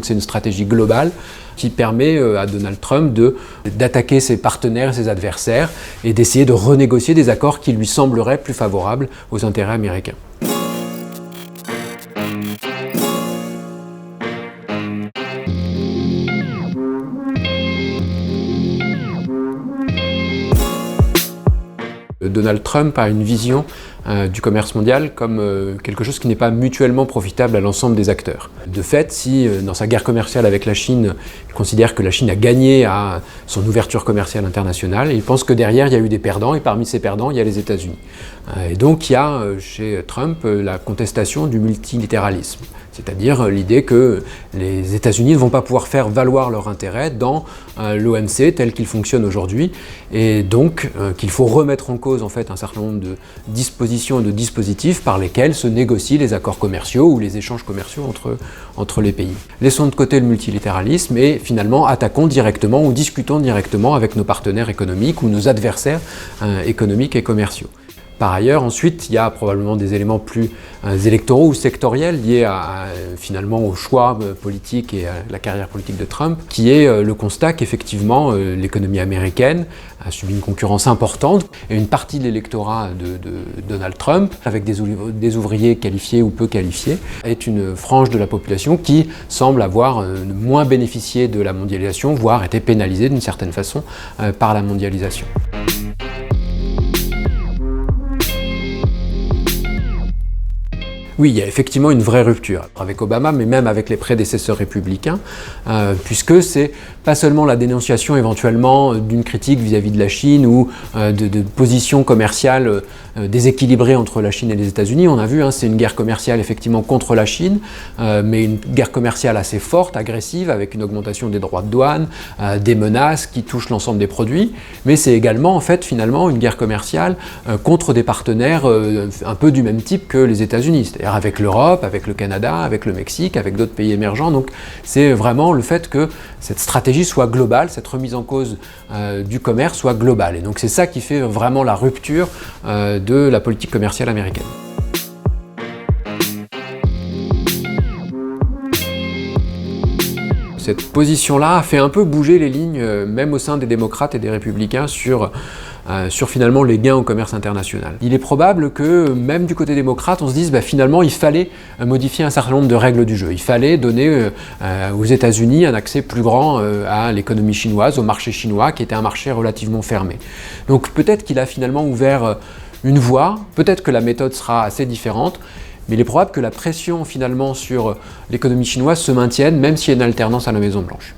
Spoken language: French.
C'est une stratégie globale qui permet à Donald Trump d'attaquer ses partenaires et ses adversaires et d'essayer de renégocier des accords qui lui sembleraient plus favorables aux intérêts américains. Donald Trump a une vision du commerce mondial comme quelque chose qui n'est pas mutuellement profitable à l'ensemble des acteurs. De fait, si dans sa guerre commerciale avec la Chine, il considère que la Chine a gagné à son ouverture commerciale internationale, il pense que derrière il y a eu des perdants et parmi ces perdants il y a les États-Unis. Et donc il y a chez Trump la contestation du multilatéralisme, c'est-à-dire l'idée que les États-Unis ne vont pas pouvoir faire valoir leur intérêt dans l'OMC tel qu'il fonctionne aujourd'hui, et donc qu'il faut remettre en cause en fait un certain nombre de dispositions et de dispositifs par lesquels se négocient les accords commerciaux ou les échanges commerciaux entre les pays. Laissons de côté le multilatéralisme et finalement attaquons directement ou discutons directement avec nos partenaires économiques ou nos adversaires économiques et commerciaux. Par ailleurs, ensuite, il y a probablement des éléments plus électoraux ou sectoriels liés finalement au choix politique et à la carrière politique de Trump, qui est le constat qu'effectivement l'économie américaine a subi une concurrence importante et une partie de l'électorat de Donald Trump, avec des ouvriers qualifiés ou peu qualifiés, est une frange de la population qui semble avoir moins bénéficié de la mondialisation, voire été pénalisée d'une certaine façon par la mondialisation. Oui, il y a effectivement une vraie rupture avec Obama, mais même avec les prédécesseurs républicains, puisque c'est pas seulement la dénonciation éventuellement d'une critique vis-à-vis de la Chine ou de positions commerciales déséquilibrées entre la Chine et les États-Unis. On a vu, c'est une guerre commerciale effectivement contre la Chine, mais une guerre commerciale assez forte, agressive, avec une augmentation des droits de douane, des menaces qui touchent l'ensemble des produits. Mais c'est également en fait finalement une guerre commerciale contre des partenaires un peu du même type que les États-Unis. Avec l'Europe, avec le Canada, avec le Mexique, avec d'autres pays émergents. Donc c'est vraiment le fait que cette stratégie soit globale, cette remise en cause du commerce soit globale. Et donc c'est ça qui fait vraiment la rupture de la politique commerciale américaine. Cette position-là a fait un peu bouger les lignes, même au sein des démocrates et des républicains, sur finalement les gains au commerce international. Il est probable que même du côté démocrate, on se dise finalement il fallait modifier un certain nombre de règles du jeu. Il fallait donner aux États-Unis un accès plus grand à l'économie chinoise, au marché chinois, qui était un marché relativement fermé. Donc peut-être qu'il a finalement ouvert une voie, peut-être que la méthode sera assez différente, mais il est probable que la pression finalement sur l'économie chinoise se maintienne, même s'il y a une alternance à la Maison-Blanche.